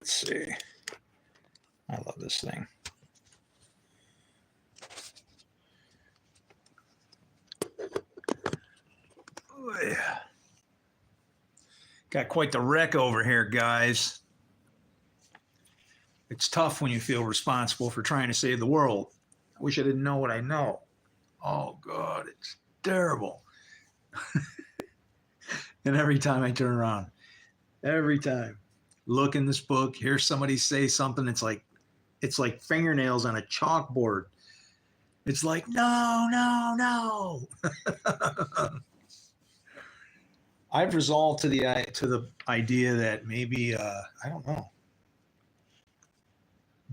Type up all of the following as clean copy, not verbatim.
Let's see. I love this thing. Oh, yeah. Got quite the wreck over here, guys. It's tough when you feel responsible for trying to save the world. I wish I didn't know what I know. Oh, God, it's terrible. And every time I turn around, every time, look in this book, hear somebody say something, it's like fingernails on a chalkboard. It's like, no, no, no. I've resolved to the idea that maybe I don't know.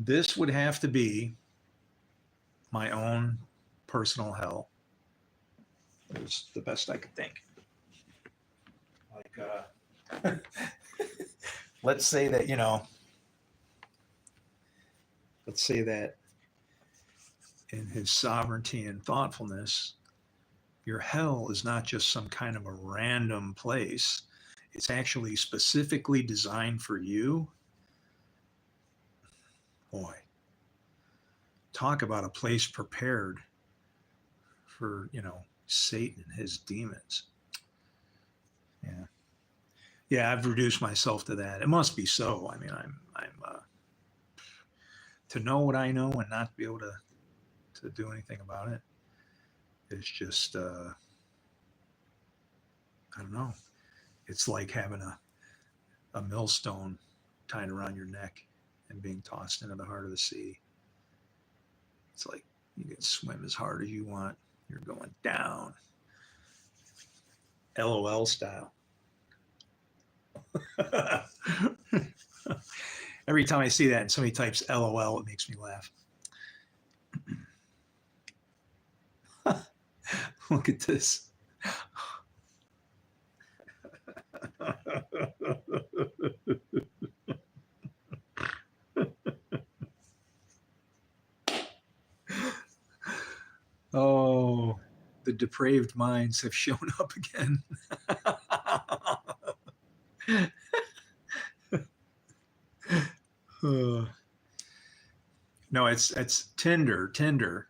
This would have to be my own personal hell. It was the best I could think. Like, let's say that, let's say that in his sovereignty and thoughtfulness, your hell is not just some kind of a random place. It's actually specifically designed for you. Boy, talk about a place prepared for, Satan and his demons. Yeah. Yeah, I've reduced myself to that. It must be so. I mean, I'm to know what I know and not be able to do anything about it. It's just, I don't know. It's like having a millstone tied around your neck and being tossed into the heart of the sea. It's like you can swim as hard as you want. You're going down. LOL style. Every time I see that and somebody types LOL, it makes me laugh. Look at this. Oh, the depraved minds have shown up again. No, it's Tinder.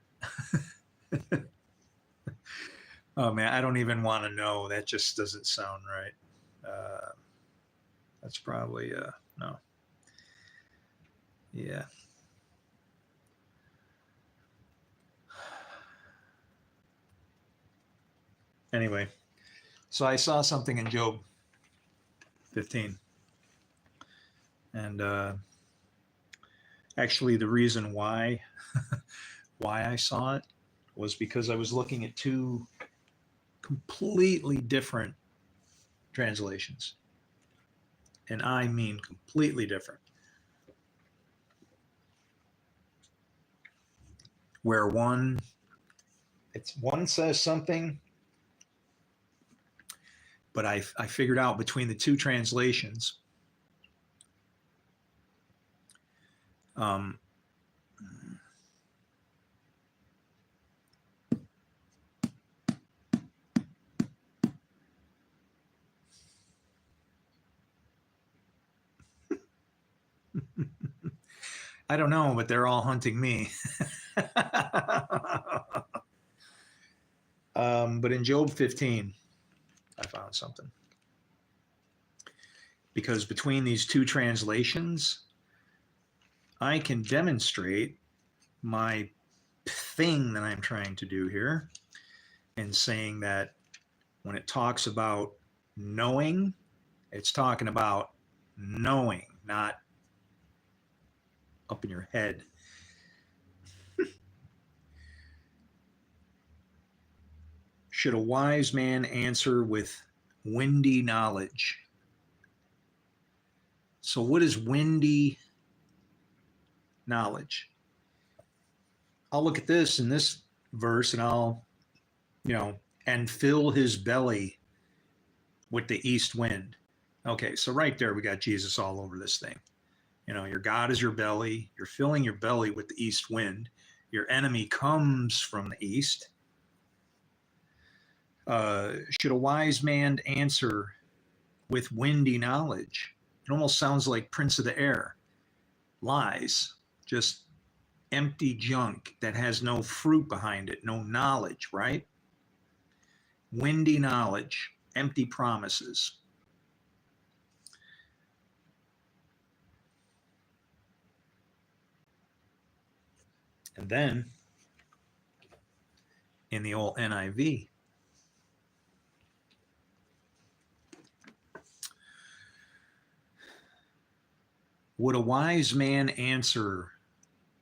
Oh man, I don't even want to know. That just doesn't sound right. That's probably no. Yeah. Anyway, so I saw something in Job 15. And actually the reason why I saw it was because I was looking at two completely different translations. And I mean completely different. Where one says something, but I figured out between the two translations, I don't know, but they're all hunting me. But in Job 15, I found something. Because between these two translations, I can demonstrate my thing that I'm trying to do here in saying that when it talks about knowing, it's talking about knowing, not up in your head. Should a wise man answer with windy knowledge? So what is windy knowledge? I'll look at this in this verse and I'll, and fill his belly with the east wind. Okay, so right there we got Jesus all over this thing. Your God is your belly. You're filling your belly with the east wind. Your enemy comes from the east. Should a wise man answer with windy knowledge? It almost sounds like Prince of the Air. lies, just empty junk that has no fruit behind it, no knowledge, right? Windy knowledge, empty promises. And then in the old NIV, would a wise man answer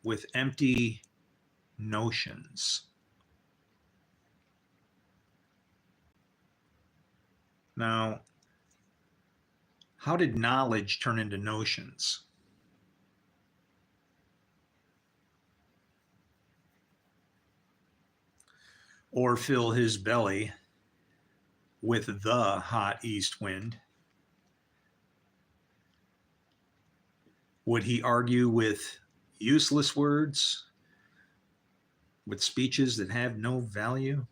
with empty notions? Now, how did knowledge turn into notions? Or fill his belly with the hot east wind? Would he argue with useless words, with speeches that have no value?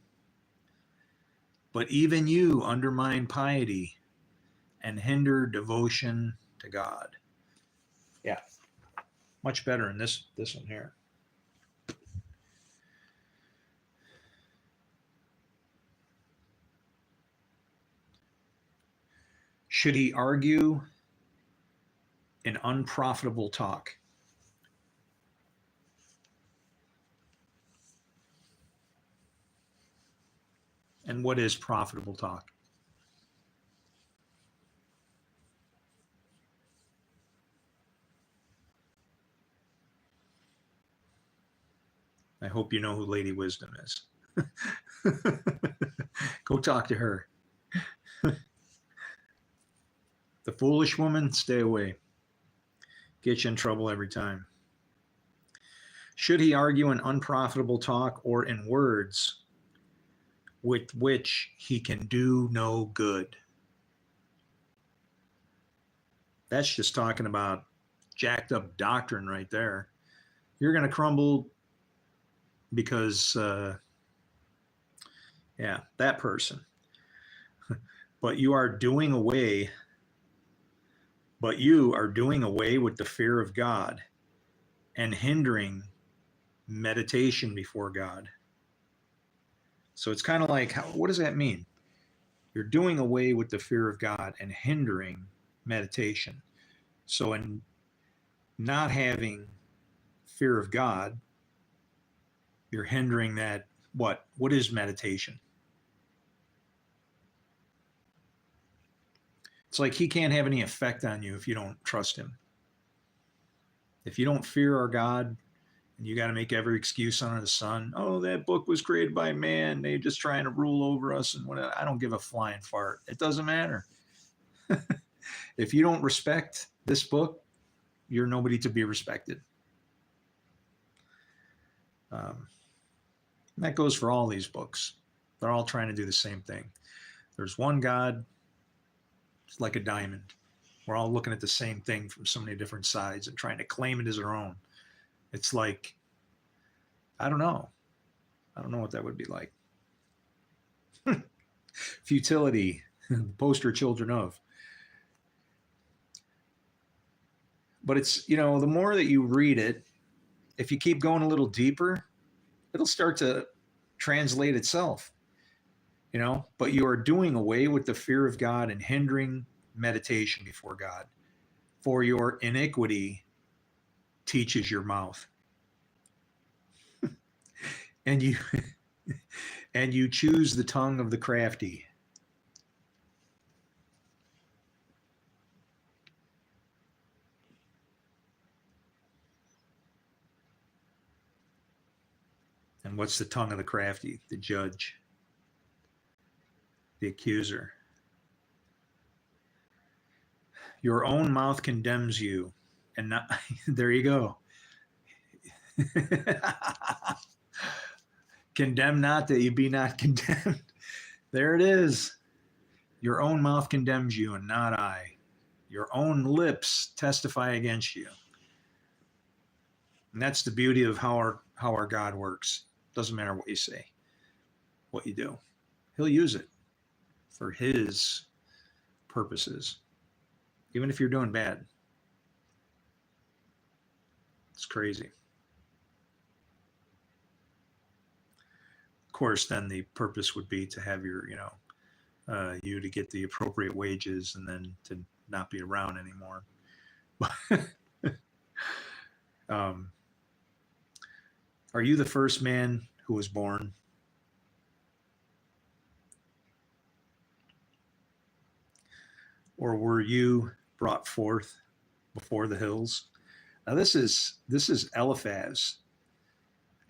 But even you undermine piety and hinder devotion to God. Yeah, much better in this one here. Should he argue in unprofitable talk? And what is profitable talk? I hope you know who Lady Wisdom is. Go talk to her. The foolish woman, stay away. Get you in trouble every time. Should he argue in unprofitable talk or in words with which he can do no good? That's just talking about jacked up doctrine right there. You're going to crumble because, yeah, that person. But you are doing away with the fear of God and hindering meditation before God. So it's kind of like, what does that mean? You're doing away with the fear of God and hindering meditation. So in not having fear of God, you're hindering that. What is meditation? It's like he can't have any effect on you if you don't trust him. If you don't fear our God, and you got to make every excuse under the sun. Oh, that book was created by man. They're just trying to rule over us. And what? I don't give a flying fart. It doesn't matter. If you don't respect this book, you're nobody to be respected. That goes for all these books. They're all trying to do the same thing. There's one God. It's like a diamond. We're all looking at the same thing from so many different sides and trying to claim it as our own. It's like, I don't know. I don't know what that would be like. Futility, poster children of. But it's, the more that you read it, if you keep going a little deeper, it'll start to translate itself, but you are doing away with the fear of God and hindering meditation before God. For your iniquity teaches your mouth. and you choose the tongue of the crafty. And what's the tongue of the crafty? The judge, the accuser. Your own mouth condemns you, and not there you go. Condemn not that you be not condemned. There it is. Your own mouth condemns you, and not I. Your own lips testify against you. And that's the beauty of how our God works. Doesn't matter what you say, what you do. He'll use it for his purposes, even if you're doing bad. It's crazy. Of course, then the purpose would be to have your, you to get the appropriate wages and then to not be around anymore. um, are you the first man who was born? Or were you brought forth before the hills? Now this is Eliphaz,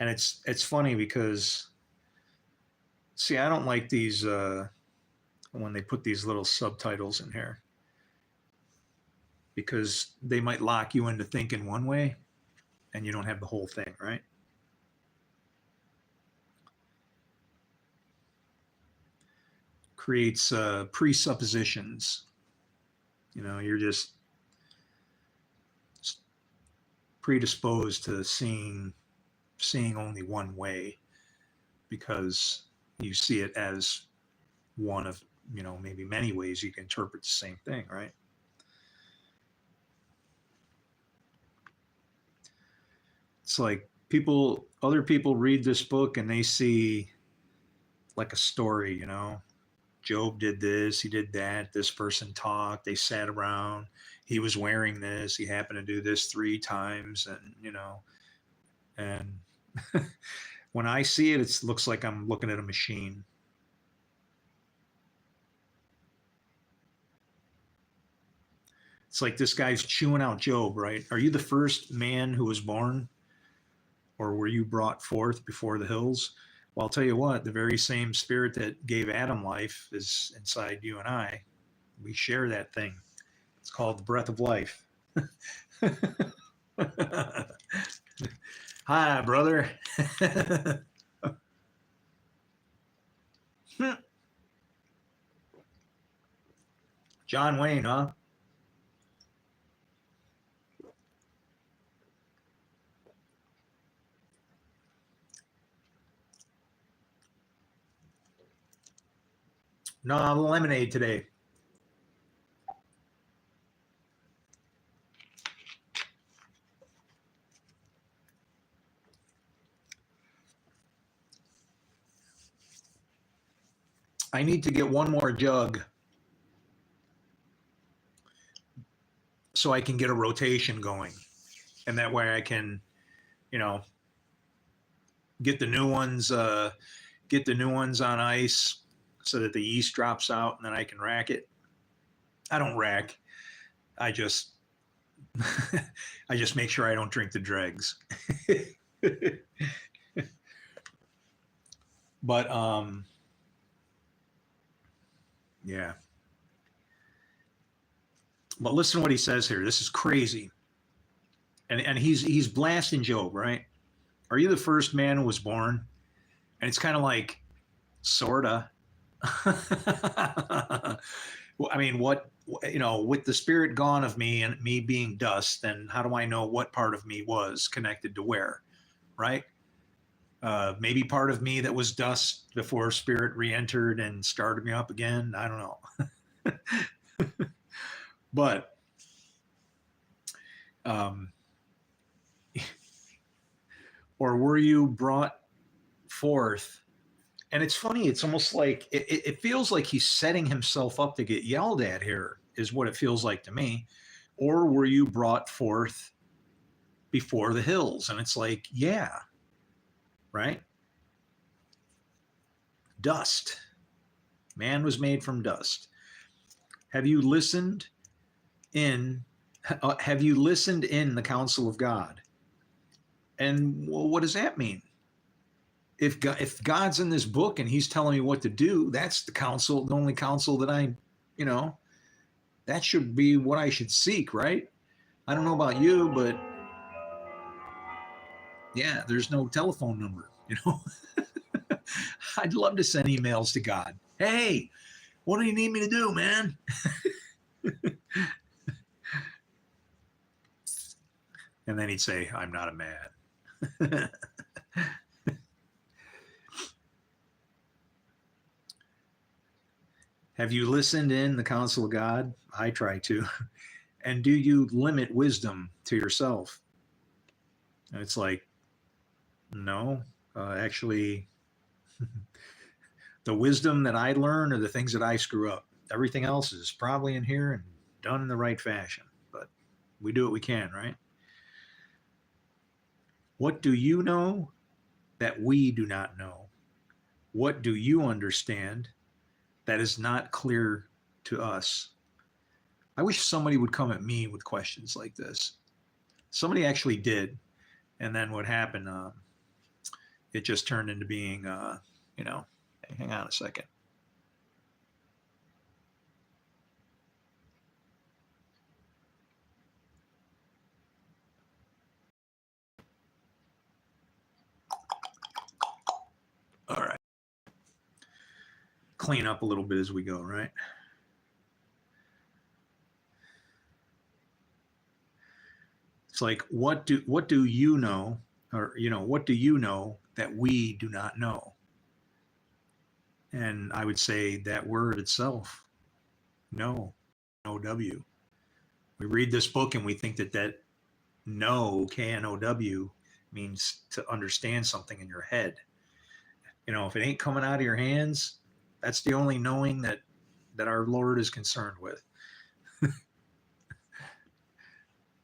and it's funny because, see, I don't like these when they put these little subtitles in here, because they might lock you into thinking one way and you don't have the whole thing, right? Creates presuppositions. You're just predisposed to seeing only one way because you see it as one of, maybe many ways you can interpret the same thing, right? It's like other people read this book and they see like a story, Job did this, he did that, this person talked, they sat around, he was wearing this, he happened to do this 3 times, and and when I see it, it looks like I'm looking at a machine. It's like this guy's chewing out Job, right? Are you the first man who was born? Or were you brought forth before the hills? Well, I'll tell you what, the very same spirit that gave Adam life is inside you and I. We share that thing. It's called the breath of life. Hi, brother. John Wayne, huh? No, lemonade today. I need to get one more jug so I can get a rotation going. And that way I can, get the new ones on ice so that the yeast drops out and then I can rack it. I don't rack. I just I just make sure I don't drink the dregs. But yeah. But listen to what he says here. This is crazy. And he's blasting Job, right? Are you the first man who was born? And it's kind of like, sorta. Well, I mean, what, with the spirit gone of me and me being dust, then how do I know what part of me was connected to where, right? Maybe part of me that was dust before spirit re-entered and started me up again. I don't know. But or were you brought forth? And it's funny, it's almost like it feels like he's setting himself up to get yelled at here, is what it feels like to me. Or were you brought forth before the hills? And it's like, yeah, right? Dust. Man was made from dust. Have you listened in the counsel of God? And well, what does that mean? If God's in this book and he's telling me what to do, that's the counsel, the only counsel that that should be what I should seek, right? I don't know about you, but yeah, there's no telephone number, I'd love to send emails to God. Hey, what do you need me to do, man? And then he'd say, I'm not a man. Have you listened in the counsel of God? I try to. And do you limit wisdom to yourself? And it's like, no, actually, the wisdom that I learn are the things that I screw up. Everything else is probably in here and done in the right fashion, but we do what we can, right? What do you know that we do not know? What do you understand that is not clear to us? I wish somebody would come at me with questions like this. Somebody actually did. And then what happened? It just turned into being, you know, hang on a second. All right. Clean up a little bit as we go, right? It's like, what do you know, or what do you know that we do not know? And I would say that word itself, no, O-W. We read this book and we think that know, K-N-O-W, means to understand something in your head. If it ain't coming out of your hands, that's the only knowing that our Lord is concerned with.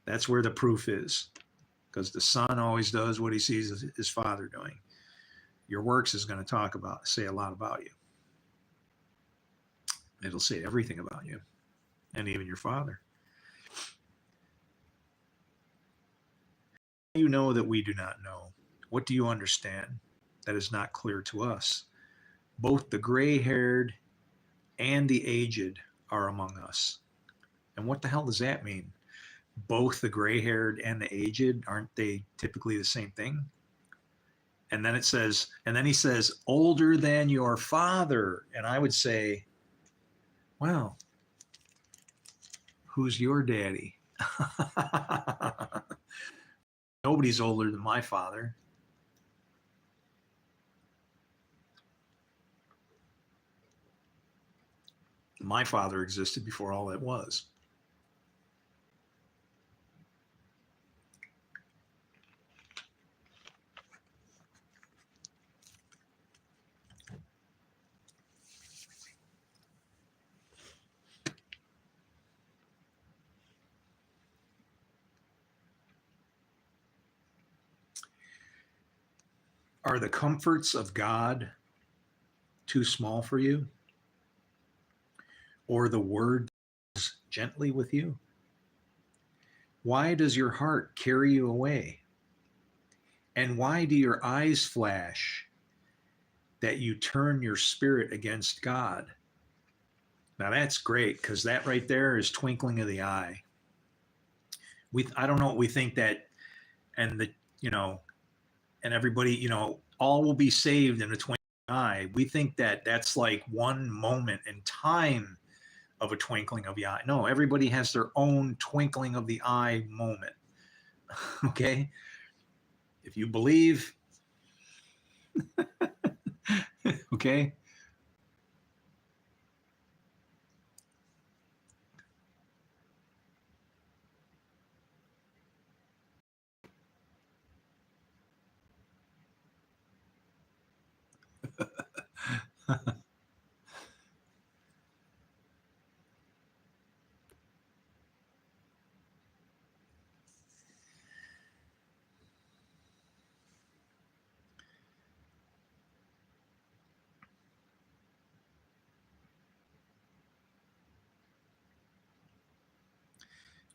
That's where the proof is, because the Son always does what he sees his Father doing. Your works is going to say a lot about you. It'll say everything about you, and even your Father. You know that we do not know. What do you understand that is not clear to us? Both the gray-haired and the aged are among us. And what the hell does that mean? Both the gray-haired and the aged, aren't they typically the same thing? And then he says, older than your father. And I would say, well, who's your daddy? Nobody's older than my father. My father existed before all that was. Are the comforts of God too small for you? Or the word gently with you? Why does your heart carry you away? And why do your eyes flash that you turn your spirit against God? Now that's great, because that right there is twinkling of the eye. I don't know what we think that, and and everybody, all will be saved in a twinkling of the eye. We think that that's like one moment in time of a twinkling of the eye. No, everybody has their own twinkling of the eye moment. Okay? If you believe, okay?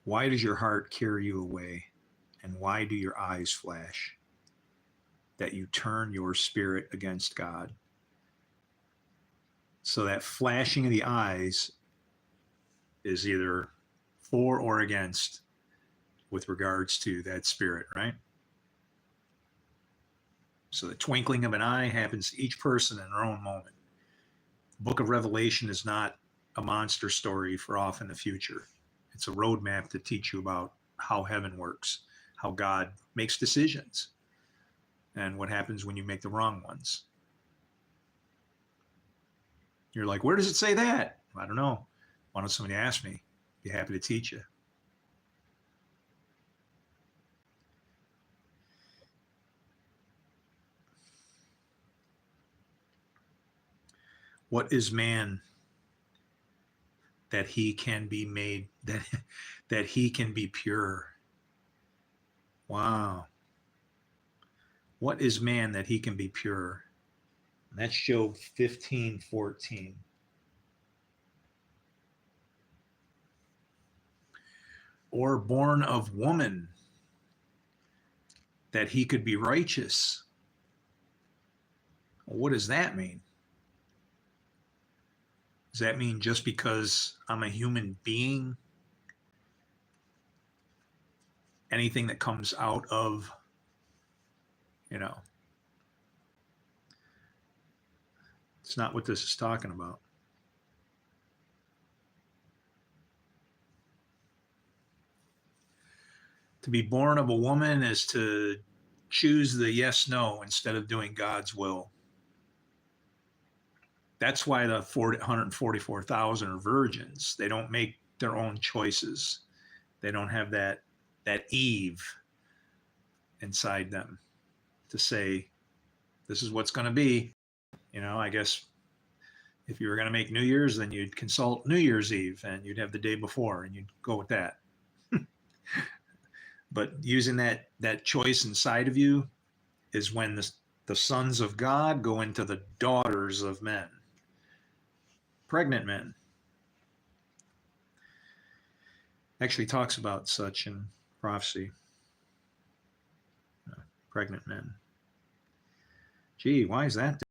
Why does your heart carry you away? And why do your eyes flash that you turn your spirit against God? So that flashing of the eyes is either for or against with regards to that spirit, right? So the twinkling of an eye happens to each person in their own moment. The book of Revelation is not a monster story for off in the future. It's a roadmap to teach you about how heaven works, how God makes decisions, and what happens when you make the wrong ones. You're like, where does it say that? I don't know. Why don't somebody ask me? Be happy to teach you. What is man that he can be made, that he can be pure? Wow. What is man that he can be pure? And that's Job 15:14. Or born of woman, that he could be righteous. Well, what does that mean? Does that mean just because I'm a human being, anything that comes out of, it's not what this is talking about. To be born of a woman is to choose the yes, no, instead of doing God's will. That's why the 144,000 are virgins. They don't make their own choices. They don't have that Eve inside them to say, this is what's going to be. I guess if you were going to make New Year's, then you'd consult New Year's Eve and you'd have the day before and you'd go with that. But using that choice inside of you is when the sons of God go into the daughters of men, pregnant men. Actually talks about such in prophecy. Pregnant men. Gee, why is that?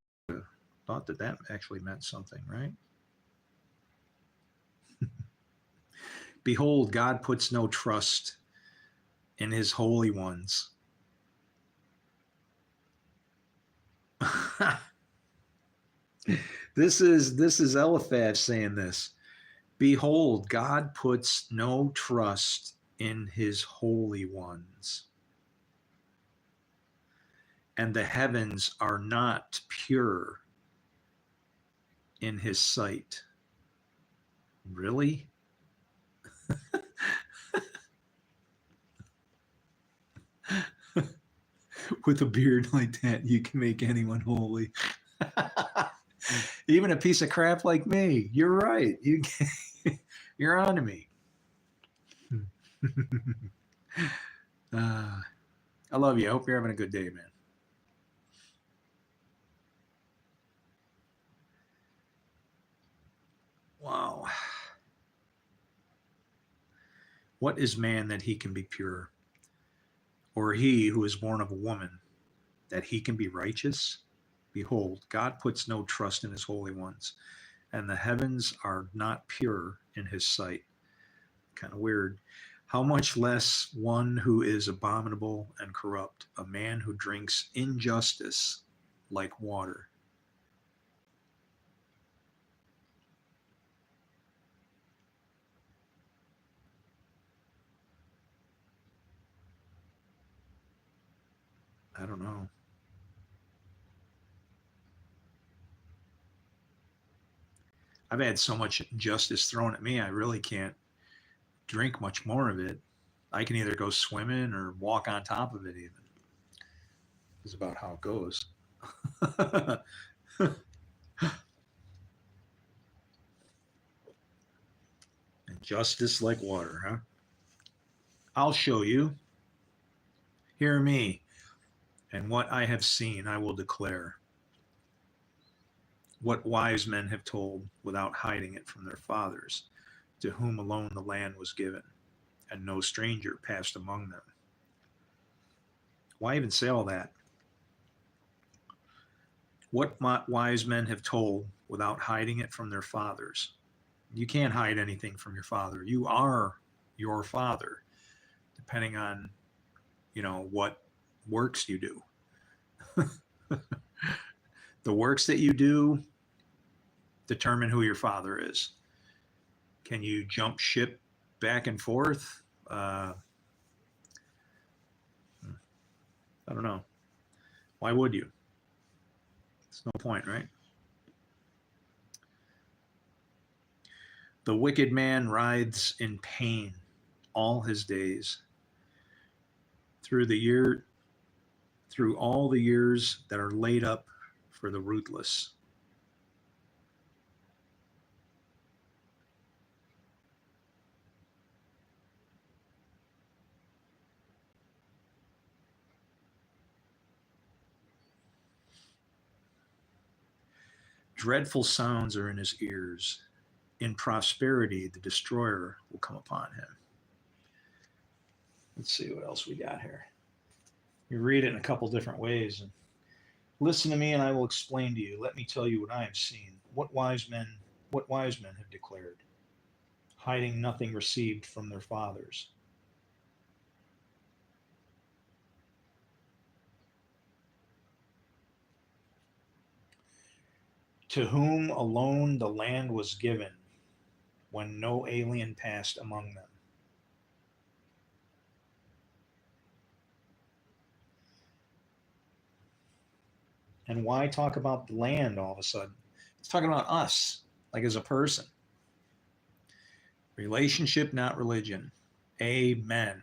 Thought that actually meant something, right? Behold, God puts no trust in his holy ones. This is Eliphaz saying this. Behold, God puts no trust in his holy ones, and the heavens are not pure in his sight. Really? With a beard like that, you can make anyone holy. Even a piece of crap like me. You're right. You're on to me. I love you. I hope you're having a good day, man. Wow. What is man that he can be pure? Or he who is born of a woman, that he can be righteous? Behold, God puts no trust in his holy ones, and the heavens are not pure in his sight. Kind of weird. How much less one who is abominable and corrupt, a man who drinks injustice like water. I don't know. I've had so much injustice thrown at me, I really can't drink much more of it. I can either go swimming or walk on top of it even. Is about how it goes. Justice like water, huh? I'll show you. Hear me, and what I have seen I will declare. What wise men have told without hiding it from their fathers, to whom alone the land was given, and no stranger passed among them. Why even say all that? What wise men have told without hiding it from their fathers. You can't hide anything from your father. You are your father, depending on, what works you do. The works that you do determine who your father is. Can you jump ship back and forth? I don't know. Why would you? There's no point, right? The wicked man writhes in pain all his days. Through all the years that are laid up for the rootless. Dreadful sounds are in his ears. In prosperity, the destroyer will come upon him. Let's see what else we got here. You read it in a couple different ways. And listen to me, and I will explain to you. Let me tell you what I have seen. What wise men have declared, hiding nothing received from their fathers. To whom alone the land was given, when no alien passed among them. And why talk about the land all of a sudden? It's talking about us, like as a person. Relationship, not religion. Amen.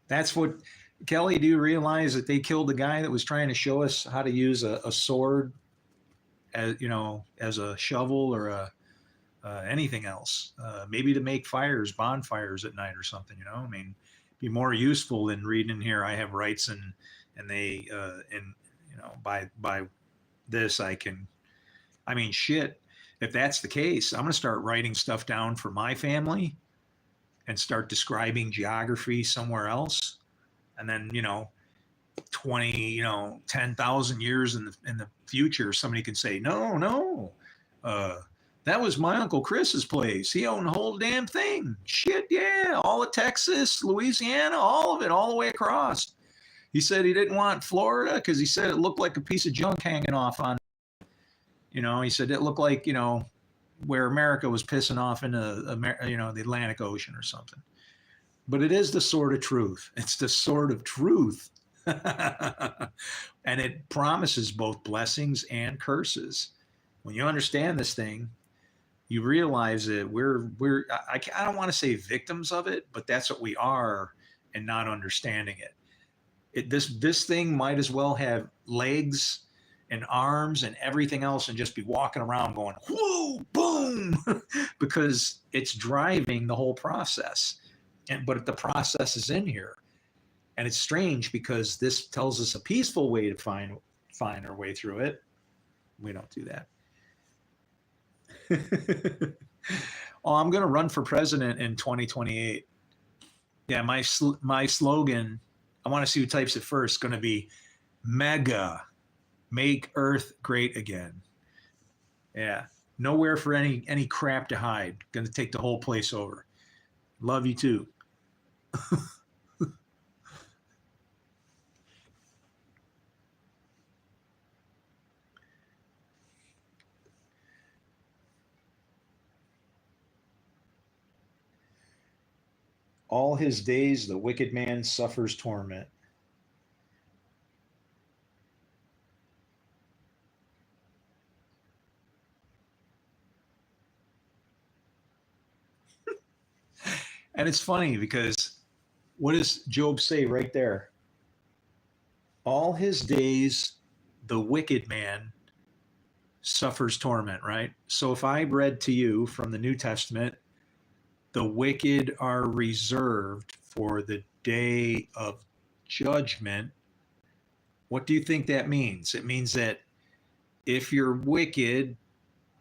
That's what, Kelly, do you realize that they killed the guy that was trying to show us how to use a sword as, you know, as a shovel or anything else, maybe to make fires, bonfires at night or something, you know? I mean, be more useful than reading here, I have rights and they, and, you know, by this, I can, I mean, shit, if that's the case, I'm going to start writing stuff down for my family and start describing geography somewhere else. And then, you know, 10,000 years in the future, somebody can say, no, that was my Uncle Chris's place. He owned the whole damn thing. Shit, yeah, all of Texas, Louisiana, all of it, all the way across. He said he didn't want Florida because he said it looked like a piece of junk hanging off on, you know, he said it looked like, you know, where America was pissing off into, you know, the Atlantic Ocean or something. But it is the sword of truth. It's the sword of truth. And it promises both blessings and curses. When you understand this thing, you realize that I don't want to say victims of it, but that's what we are, and not understanding it. This thing might as well have legs and arms and everything else and just be walking around going, whoo, boom, because it's driving the whole process. But the process is in here. And it's strange because this tells us a peaceful way to find our way through it. We don't do that. Oh, I'm going to run for president in 2028. Yeah, my slogan, I want to see who types it first, going to be mega, make Earth great again. Yeah, nowhere for any crap to hide. Going to take the whole place over. Love you too. All his days, the wicked man suffers torment. And it's funny because what does Job say right there? All his days, the wicked man suffers torment, right? So if I read to you from the New Testament, the wicked are reserved for the day of judgment, what do you think that means? It means that if you're wicked,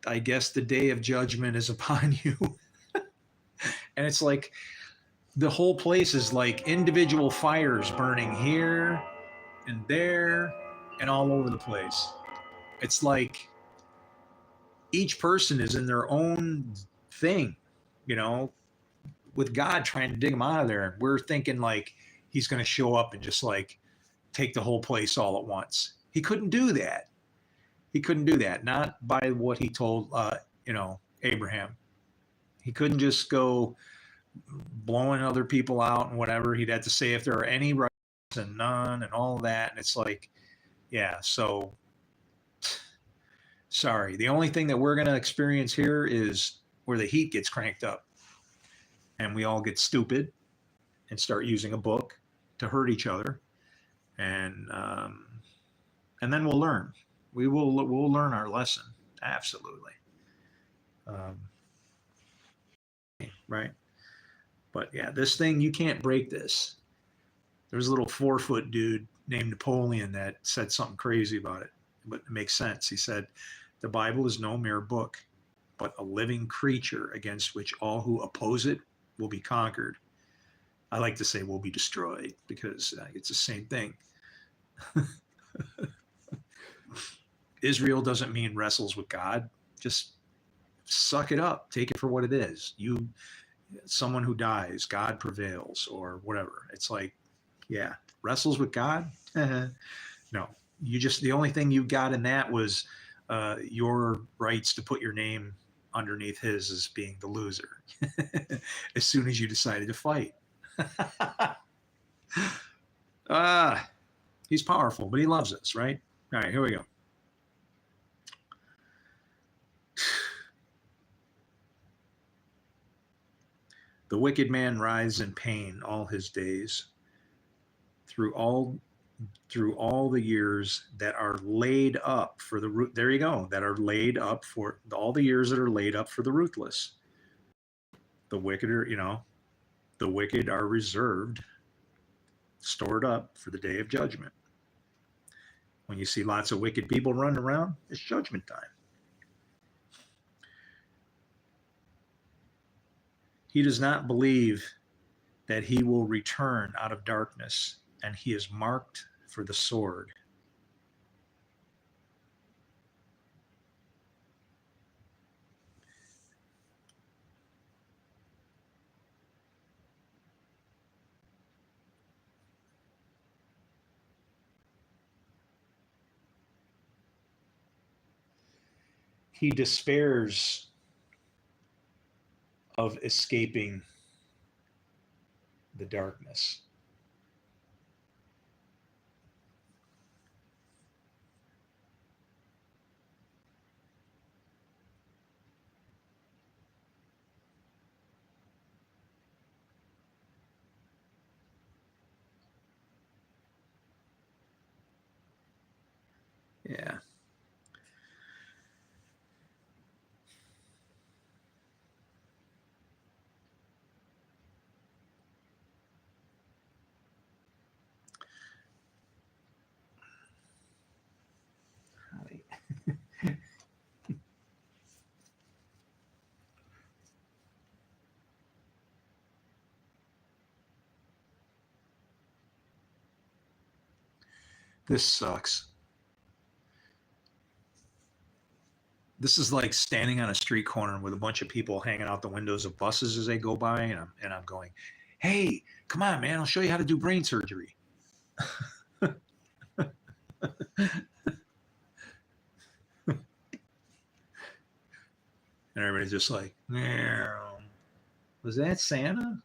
I guess the day of judgment is upon you. And it's like the whole place is like individual fires burning here and there and all over the place. It's like each person is in their own thing, you know, with God trying to dig them out of there. We're thinking like he's going to show up and just like take the whole place all at once. He couldn't do that. He couldn't do that. Not by what he told, Abraham. He couldn't just go blowing other people out and whatever. He'd have to say if there are any rights and none and all of that. And it's like, yeah, so sorry. The only thing that we're going to experience here is where the heat gets cranked up and we all get stupid and start using a book to hurt each other. And then we'll learn. We'll learn our lesson. Absolutely. Right. But yeah, this thing, you can't break this. There's a little 4-foot dude named Napoleon that said something crazy about it, but it makes sense. He said, the Bible is no mere book, but a living creature against which all who oppose it will be conquered. I like to say will be destroyed because it's the same thing. Israel doesn't mean wrestles with God. Just suck it up. Take it for what it is. Someone who dies, God prevails, or whatever. It's like, yeah, wrestles with God. No, the only thing you got in that was your rights to put your name underneath his as being the loser. As soon as you decided to fight. He's powerful, but he loves us, right? All right, here we go. The wicked man writhes in pain all his days. Through all the years that are laid up for the root. There you go. That are laid up for all the years that are laid up for the ruthless. The wicked are reserved, stored up for the day of judgment. When you see lots of wicked people running around, it's judgment time. He does not believe that he will return out of darkness, and he is marked for the sword. He despairs of escaping the darkness. Yeah. This sucks. This is like standing on a street corner with a bunch of people hanging out the windows of buses as they go by, and I'm going, "Hey, come on, man! I'll show you how to do brain surgery." And everybody's just like, "Was that Santa?"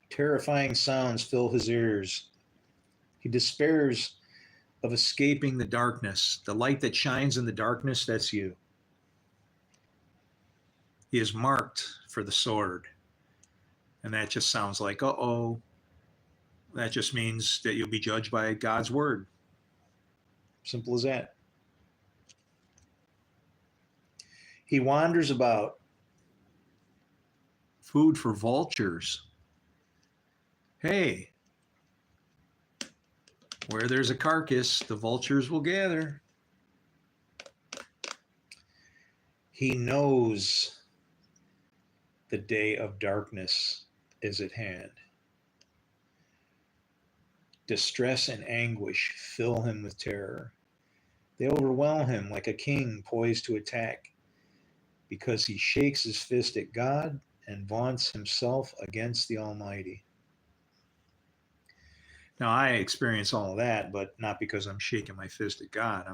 Terrifying sounds fill his ears. He despairs of escaping the darkness. The light that shines in the darkness, that's you. He is marked for the sword. And that just sounds like, uh-oh. That just means that you'll be judged by God's word. Simple as that. He wanders about, food for vultures. Hey, where there's a carcass, the vultures will gather. He knows the day of darkness is at hand. Distress and anguish fill him with terror. They overwhelm him like a king poised to attack, because he shakes his fist at God and vaunts himself against the Almighty. Now, I experience all of that, but not because I'm shaking my fist at God.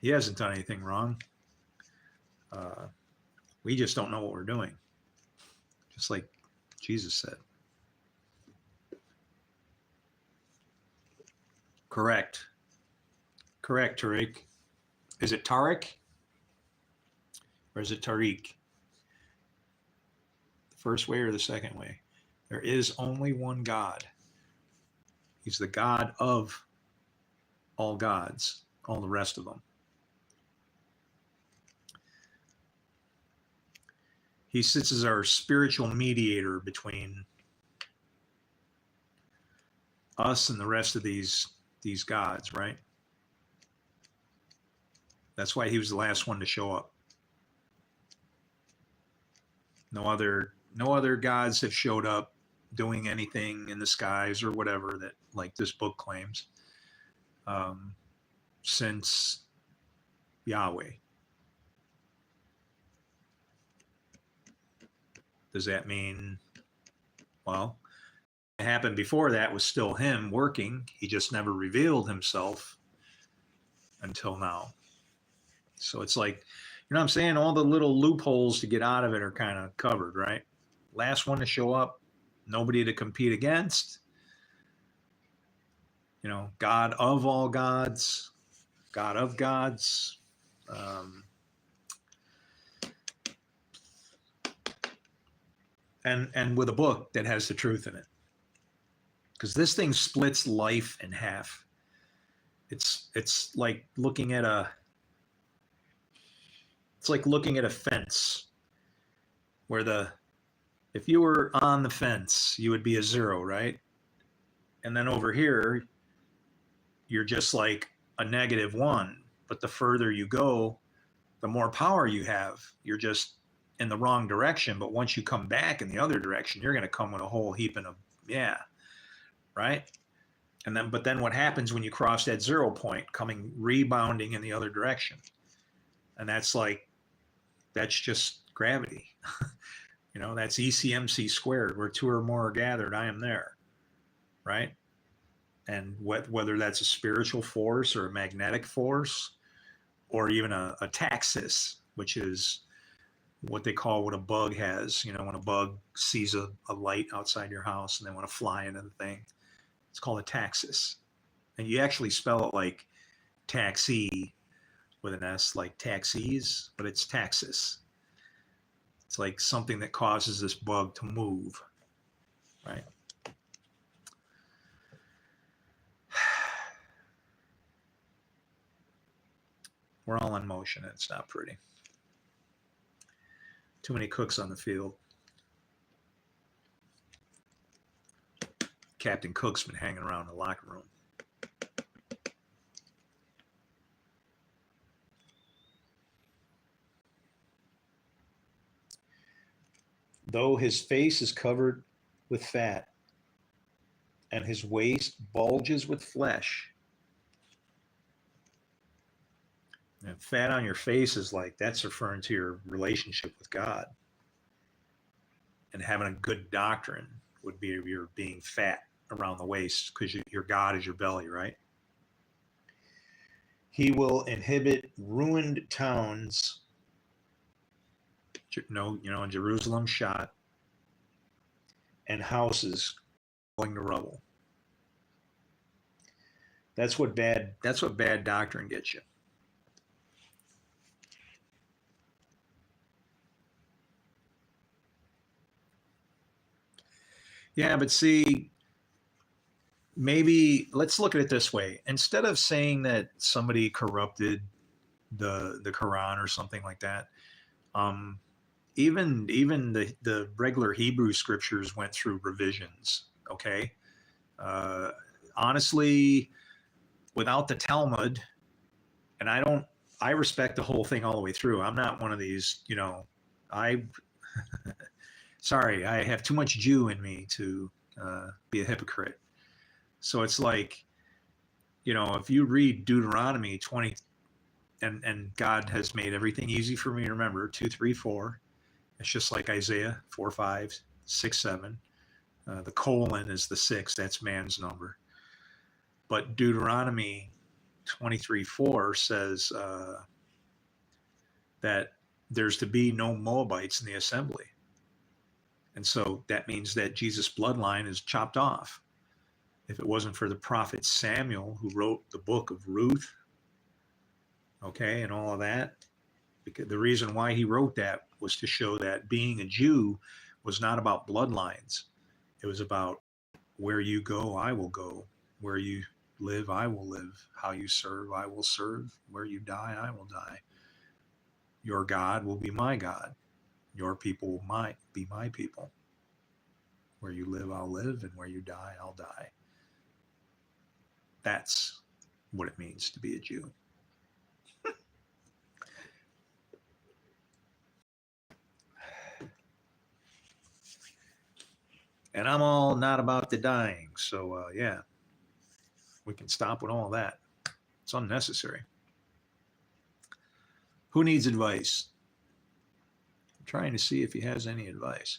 He hasn't done anything wrong. We just don't know what we're doing, just like Jesus said. Correct, Tariq. Is it Tariq or is it Tariq? The first way or the second way? There is only one God. He's the God of all gods, all the rest of them. He sits as our spiritual mediator between us and the rest of these gods, right? That's why he was the last one to show up. No other gods have showed up doing anything in the skies or whatever that, like this book claims, since Yahweh. Does that mean, well, what happened before that was still him working. He just never revealed himself until now. So it's like, you know what I'm saying? All the little loopholes to get out of it are kind of covered, right? Last one to show up, nobody to compete against. You know, God of all gods, God of gods. And with a book that has the truth in it. Because this thing splits life in half. It's like looking at a fence where if you were on the fence, you would be a 0, right? And then over here, you're just like a -1. But the further you go, the more power you have. You're just in the wrong direction. But once you come back in the other direction, you're going to come with a whole heap of, yeah, right? But then what happens when you cross that 0 point, rebounding in the other direction? And that's just gravity. You know, that's ECMC squared, where 2 or more are gathered, I am there, right? And whether that's a spiritual force or a magnetic force, or even a taxis, which is what they call what a bug has. You know, when a bug sees a light outside your house and they want to fly into the thing, it's called a taxis. And you actually spell it like taxi with an S, like taxis, but it's taxis. It's like something that causes this bug to move, right? We're all in motion, and it's not pretty. Too many cooks on the field. Captain Cook's been hanging around the locker room. Though his face is covered with fat and his waist bulges with flesh. And fat on your face is like, that's referring to your relationship with God. And having a good doctrine would be your being fat around the waist, because your God is your belly, right? He will inhibit ruined towns, in Jerusalem shot, and houses going to rubble. That's what bad doctrine gets you. Yeah, but see, maybe let's look at it this way. Instead of saying that somebody corrupted the Quran or something like that, even the regular Hebrew scriptures went through revisions. Okay, honestly, without the Talmud, and I respect the whole thing all the way through. I'm not one of these, sorry, I have too much Jew in me to be a hypocrite. So it's like, if you read Deuteronomy 20, and God has made everything easy for me to remember, 2, 3, 4. It's just like Isaiah 4, 5, 6, 7. The colon is the 6. That's man's number. But Deuteronomy 23:4 says that there's to be no Moabites in the assembly. And so that means that Jesus' bloodline is chopped off. If it wasn't for the prophet Samuel, who wrote the book of Ruth, okay, and all of that, because the reason why he wrote that was to show that being a Jew was not about bloodlines. It was about where you go, I will go. Where you live, I will live. How you serve, I will serve. Where you die, I will die. Your God will be my God. Your people will be my people. Where you live, I'll live, and where you die, I'll die. That's what it means to be a Jew. And I'm all not about the dying. So, yeah, we can stop with all that. It's unnecessary. Who needs advice? I'm trying to see if he has any advice.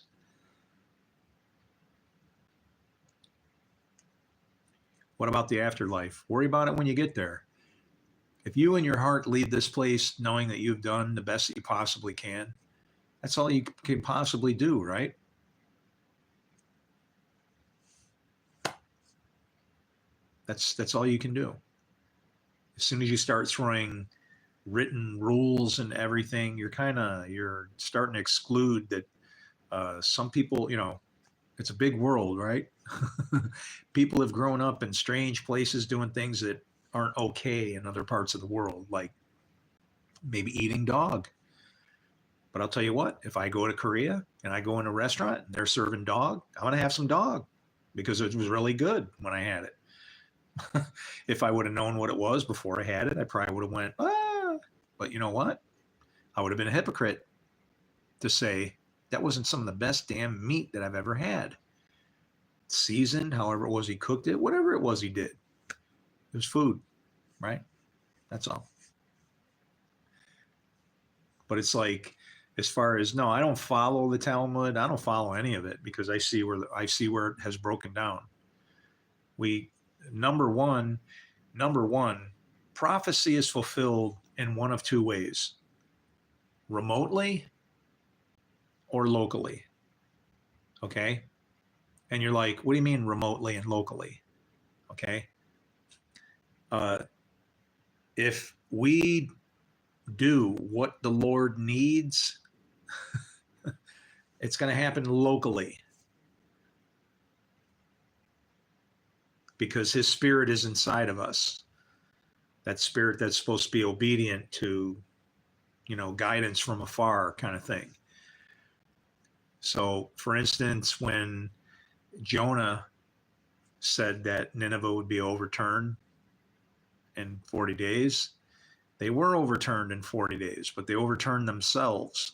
What about the afterlife? Worry about it when you get there. If you in your heart leave this place knowing that you've done the best that you possibly can, that's all you can possibly do, right? That's all you can do. As soon as you start throwing written rules and everything, you're starting to exclude that some people, it's a big world, right? People have grown up in strange places doing things that aren't okay in other parts of the world, like maybe eating dog. But I'll tell you what, if I go to Korea and I go in a restaurant and they're serving dog, I'm going to have some dog because it was really good when I had it. If I would have known what it was before I had it, I probably would have went, ah. But you know what? I would have been a hypocrite to say that wasn't some of the best damn meat that I've ever had. Seasoned, however it was he cooked it, whatever it was he did. It was food, right? That's all. But it's like, as far as, no, I don't follow the Talmud. I don't follow any of it because I see where it has broken down. Number one, prophecy is fulfilled in one of two ways: remotely or locally. Okay? And you're like, what do you mean remotely and locally? Okay? If we do what the Lord needs, it's going to happen locally because his spirit is inside of us. That spirit that's supposed to be obedient to, guidance from afar kind of thing. So, for instance, when Jonah said that Nineveh would be overturned in 40 days, they were overturned in 40 days, but they overturned themselves.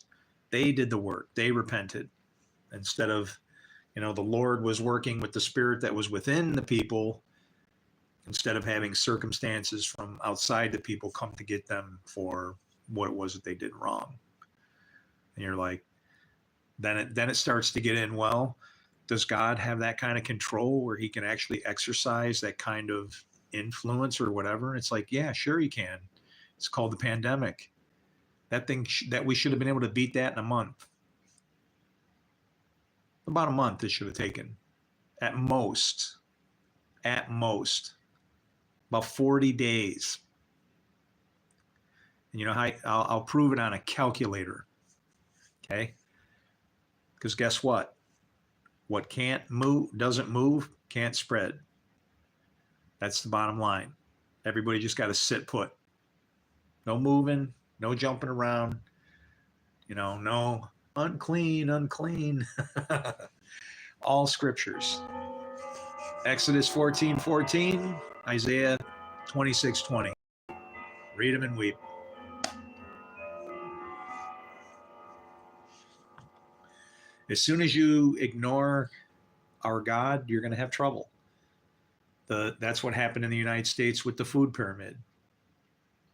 They did the work. They repented. Instead of, the Lord was working with the spirit that was within the people, instead of having circumstances from outside the people come to get them for what it was that they did wrong. And you're like, then it starts to get in, well, does God have that kind of control where he can actually exercise that kind of influence or whatever? It's like, yeah, sure he can. It's called the pandemic. That thing that we should have been able to beat that in a month. About a month it should have taken. At most. About 40 days. And you know how I'll prove it on a calculator. Okay? Because guess what? What doesn't move, can't spread. That's the bottom line. Everybody just got to sit put. No moving, no jumping around. No unclean. All scriptures. Exodus 14:14, Isaiah 26:20. Read them and weep. As soon as you ignore our God, you're going to have trouble. That's what happened in the United States with the food pyramid.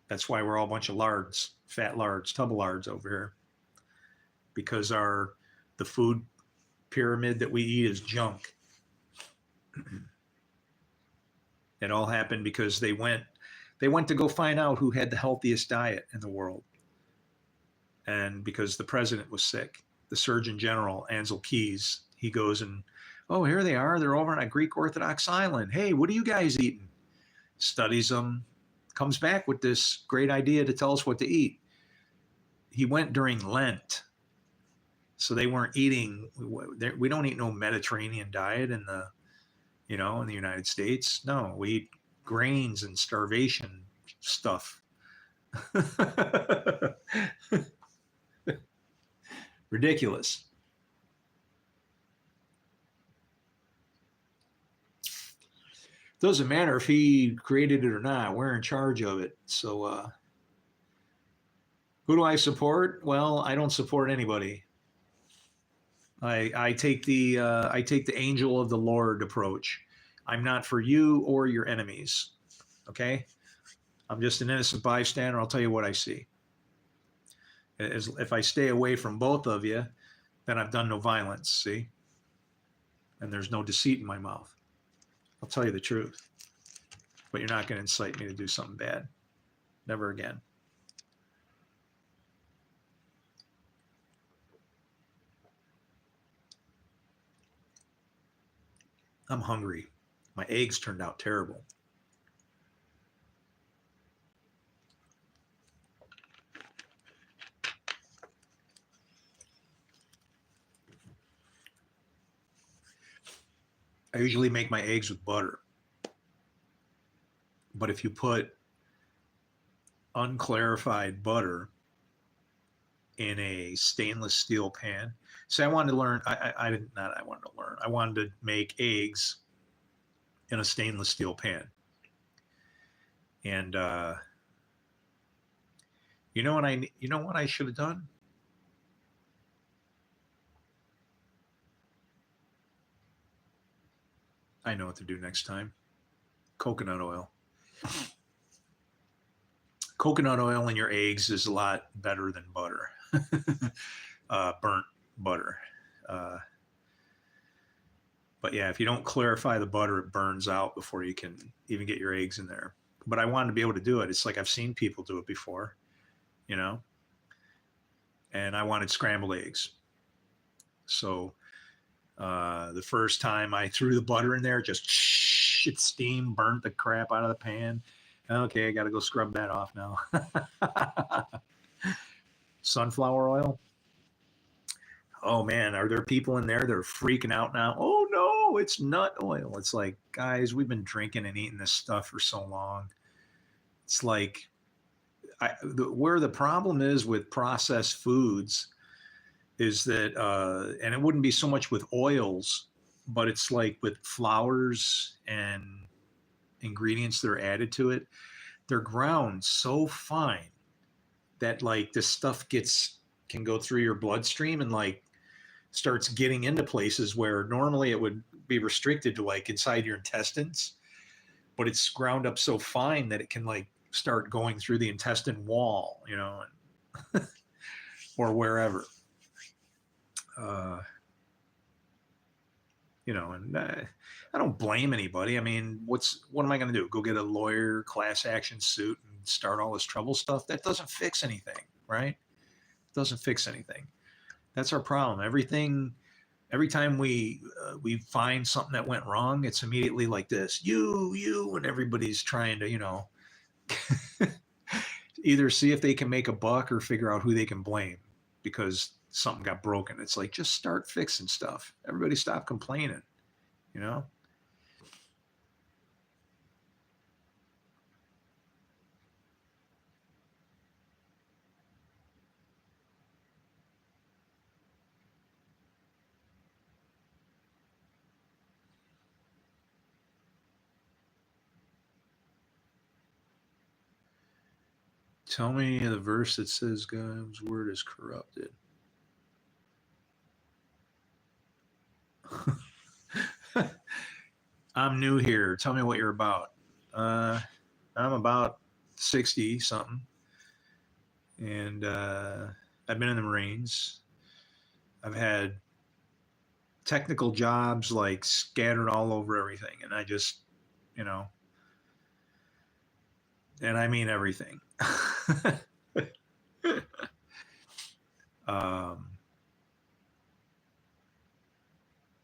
That's why we're all a bunch of lards, fat lards, tub of lards over here. Because the food pyramid that we eat is junk. It all happened because they went to go find out who had the healthiest diet in the world. And because the president was sick, the Surgeon General, Ansel Keys, he goes and, oh, here they are. They're over on a Greek Orthodox island. Hey, what are you guys eating? Studies them, comes back with this great idea to tell us what to eat. He went during Lent. So they weren't eating, we don't eat no Mediterranean diet in in the United States. No, we eat grains and starvation stuff. Ridiculous. Doesn't matter if he created it or not. We're in charge of it. So, who do I support? Well, I don't support anybody. I take the angel of the Lord approach. I'm not for you or your enemies. Okay, I'm just an innocent bystander. I'll tell you what I see. If I stay away from both of you, then I've done no violence. See, and there's no deceit in my mouth. I'll tell you the truth, but you're not going to incite me to do something bad. Never again. I'm hungry. My eggs turned out terrible. I usually make my eggs with butter. But if you put unclarified butter in a stainless steel pan, I wanted to learn. I did not. I wanted to learn. I wanted to make eggs in a stainless steel pan, and you know what I should have done? I know what to do next time. Coconut oil. Coconut oil in your eggs is a lot better than butter. Burnt butter. But yeah, if you don't clarify the butter, it burns out before you can even get your eggs in there. But I wanted to be able to do it. It's like I've seen people do it before, and I wanted scrambled eggs. So the first time I threw the butter in there, just it steam burnt the crap out of the pan. Okay, I got to go scrub that off now. Sunflower oil. Oh man, are there people in there that are freaking out now? Oh no, it's nut oil. It's like, guys, we've been drinking and eating this stuff for so long. It's like, where the problem is with processed foods is that, and it wouldn't be so much with oils, but it's like with flours and ingredients that are added to it. They're ground so fine that like this stuff can go through your bloodstream and like starts getting into places where normally it would be restricted to like inside your intestines, but it's ground up so fine that it can like start going through the intestine wall, or wherever. And I don't blame anybody. I mean, what am I going to do? Go get a lawyer, class action suit, and start all this trouble stuff? That doesn't fix anything, right? It doesn't fix anything. That's our problem. Every time we find something that went wrong, it's immediately like this: you, and everybody's trying to, either see if they can make a buck or figure out who they can blame because something got broken. It's like, just start fixing stuff. Everybody stop complaining, Tell me the verse that says God's word is corrupted. I'm new here. Tell me what you're about. I'm about 60 something. And I've been in the Marines. I've had technical jobs like scattered all over everything. And I just, and I mean everything.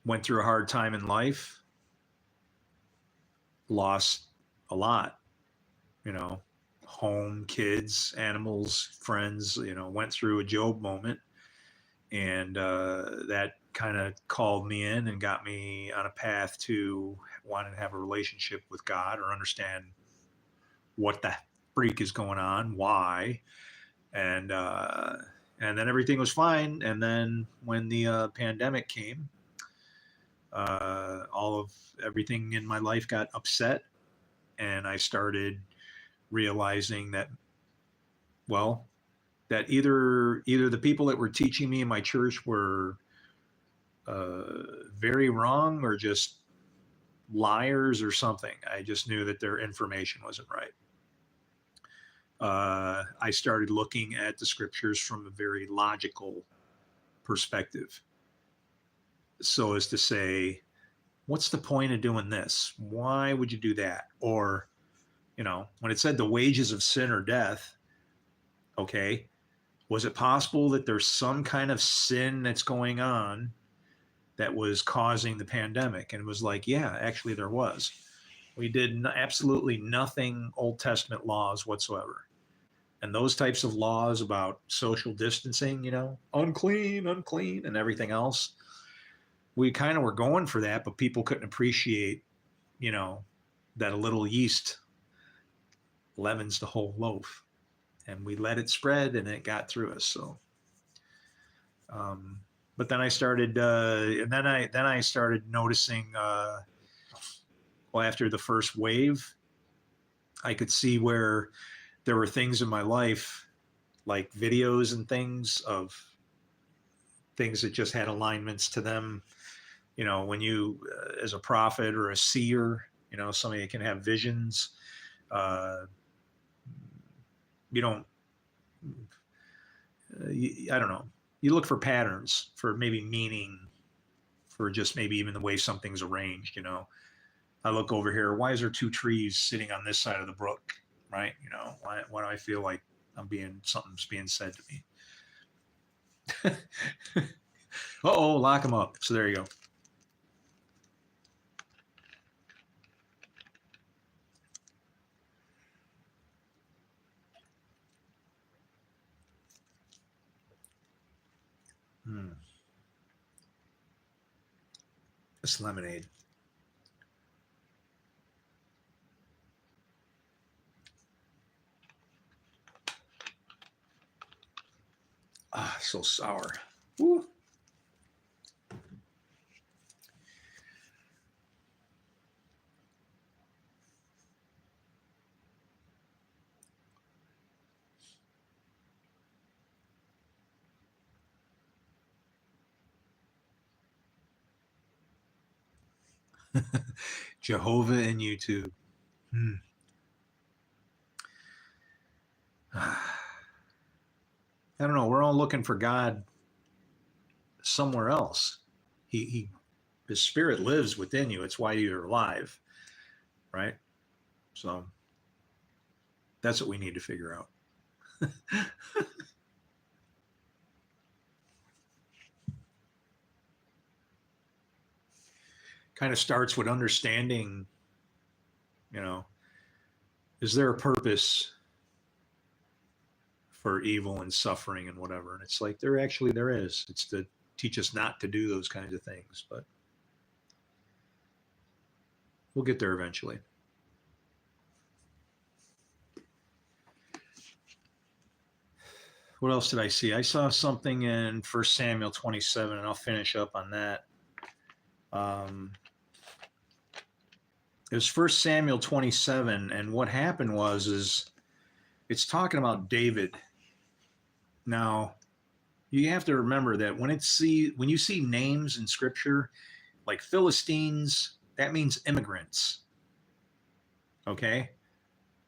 Went through a hard time in life, lost a lot, home, kids, animals, friends, went through a Job moment. And that kind of called me in and got me on a path to wanting to have a relationship with God or understand what the freak is going on, why, and then everything was fine. And then when the pandemic came, all of everything in my life got upset, and I started realizing that, well, that either the people that were teaching me in my church were very wrong or just liars or something. I just knew that their information wasn't right. I started looking at the scriptures from a very logical perspective, so as to say, what's the point of doing this? Why would you do that? Or, when it said the wages of sin are death, okay, was it possible that there's some kind of sin that's going on that was causing the pandemic? And it was like, yeah, actually there was. We did absolutely nothing Old Testament laws whatsoever. And those types of laws about social distancing, unclean, and everything else, we kind of were going for that, but people couldn't appreciate, that a little yeast leavens the whole loaf. And we let it spread and it got through us. So, but then I started, and then I started noticing, well, after the first wave, I could see where there were things in my life, like videos and things of things that just had alignments to them. When you, as a prophet or a seer, somebody that can have visions, you don't, I don't know. You look for patterns, for maybe meaning, for just maybe even the way something's arranged. I look over here. Why is there two trees sitting on this side of the brook? Right? Why do I feel like something's being said to me? Uh-oh, lock them up. So there you go. This lemonade. Ah, so sour. Woo. Jehovah and YouTube. I don't know. We're all looking for God somewhere else. His spirit lives within you. It's why you're alive, right? So that's what we need to figure out. Kind of starts with understanding, is there a purpose for evil and suffering and whatever? And it's like, there is. It's to teach us not to do those kinds of things, but we'll get there eventually. What else did I see? I saw something in 1 Samuel 27, and I'll finish up on that. It was 1 Samuel 27, and what happened is it's talking about David. Now, you have to remember that when you see names in Scripture, like Philistines, that means immigrants. Okay?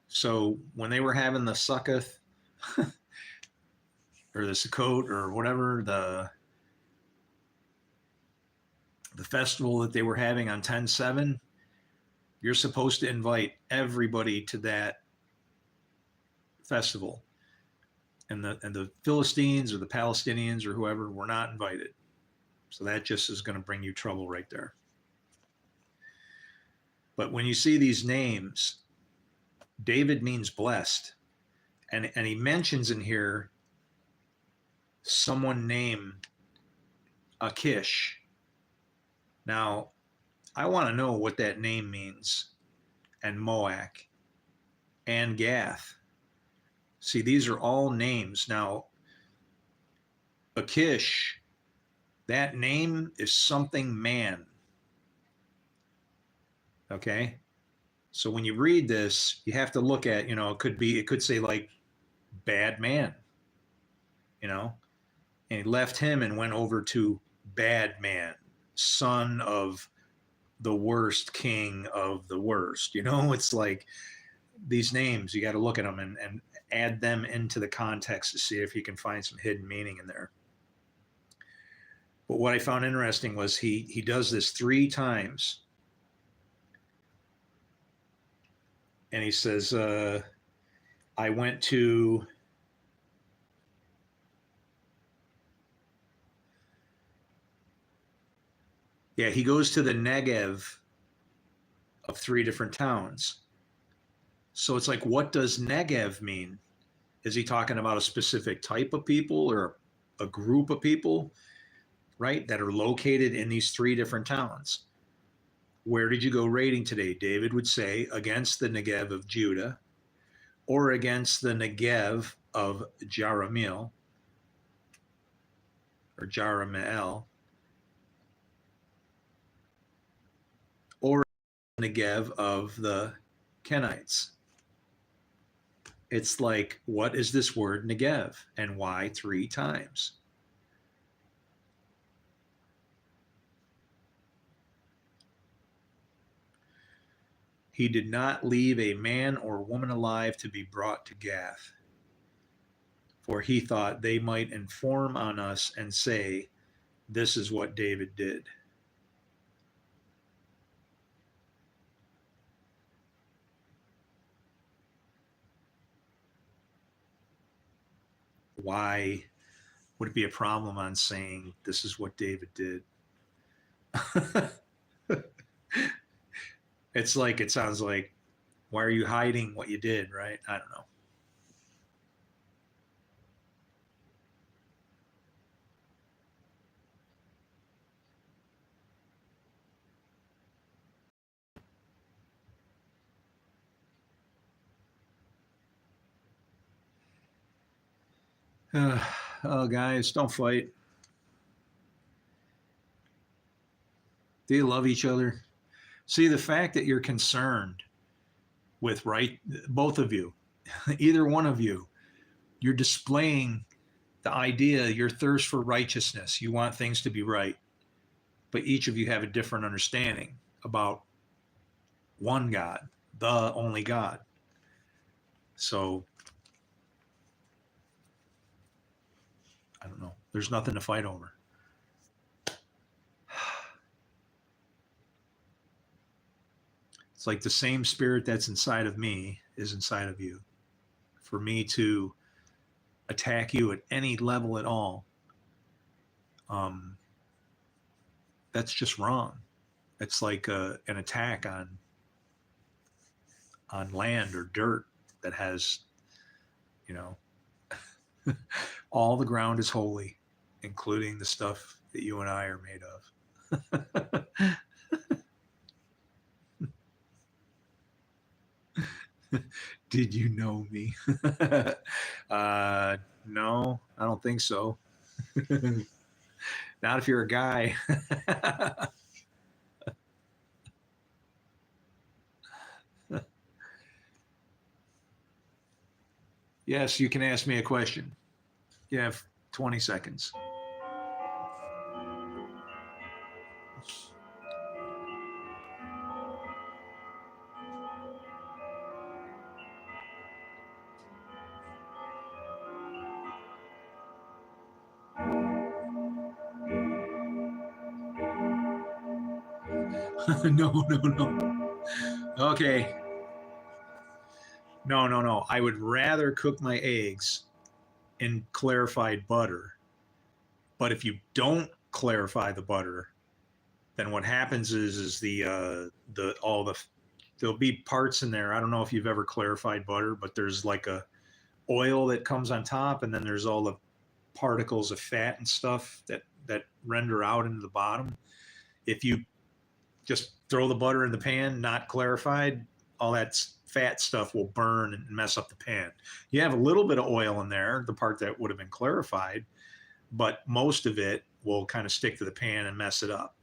So when they were having the Sukkoth, or the Sukkot, or whatever, the festival that they were having on 10/7, you're supposed to invite everybody to that festival. And the Philistines or the Palestinians or whoever were not invited. So that just is going to bring you trouble right there. But when you see these names, David means blessed. And he mentions in here someone named Akish. Now, I want to know what that name means, and Moak and Gath. See, these are all names. Now, Akish, that name is something man. Okay? So when you read this, you have to look at, it could say like bad man, you know, and he left him and went over to bad man, son of the worst king of the worst. It's like these names, you got to look at them and add them into the context to see if you can find some hidden meaning in there. But what I found interesting was he does this 3 times. And he says, I went to he goes to the Negev of 3 different towns. So it's like, what does Negev mean? Is he talking about a specific type of people or a group of people, right, that are located in these 3 different towns? Where did you go raiding today? David would say, against the Negev of Judah, or against the Negev of Jerahmeel, or Jerahmeel, or the Negev of the Kenites. It's like, what is this word Negev, and why 3 times? He did not leave a man or woman alive to be brought to Gath, for he thought they might inform on us and say, this is what David did. Why would it be a problem on saying this is what David did? It's like, it sounds like, why are you hiding what you did, right? I don't know. Oh, guys, don't fight. Do you love each other? See, the fact that you're concerned with both of you, either one of you, you're displaying the idea, your thirst for righteousness. You want things to be right, but each of you have a different understanding about one God, the only God. So, I don't know. There's nothing to fight over. It's like the same spirit that's inside of me is inside of you. For me to attack you at any level at all, that's just wrong. It's like an attack on land or dirt that has, all the ground is holy, including the stuff that you and I are made of. Did you know me? No, I don't think so. Not if you're a guy. Yes, you can ask me a question. You have 20 seconds. No. Okay. No. I would rather cook my eggs in clarified butter. But if you don't clarify the butter, then what happens is there'll be parts in there. I don't know if you've ever clarified butter, but there's like a oil that comes on top, and then there's all the particles of fat and stuff that that render out into the bottom. If you just throw the butter in the pan, not clarified, all that fat stuff will burn and mess up the pan. You have a little bit of oil in there, the part that would have been clarified, but most of it will kind of stick to the pan and mess it up.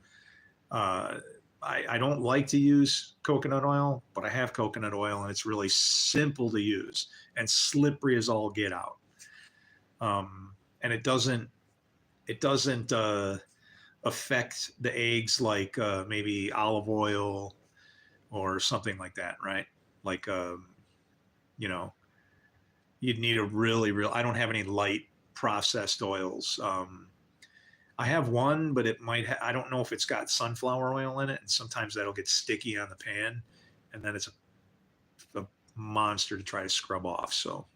I don't like to use coconut oil, but I have coconut oil and it's really simple to use and slippery as all get out. And it doesn't affect the eggs like maybe olive oil or something like that, right? Like, you know, you'd need a really, I don't have any light processed oils. I have one, but it might, I don't know if it's got sunflower oil in it. And sometimes that'll get sticky on the pan and then it's a monster to try to scrub off. So,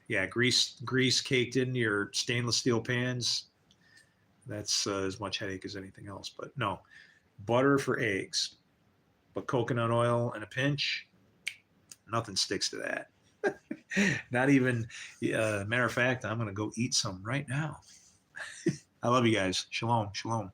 yeah, grease caked into your stainless steel pans. That's as much headache as anything else. But no, butter for eggs, but coconut oil in a pinch, nothing sticks to that. Not even, matter of fact, I'm going to go eat some right now. I love you guys. Shalom. Shalom.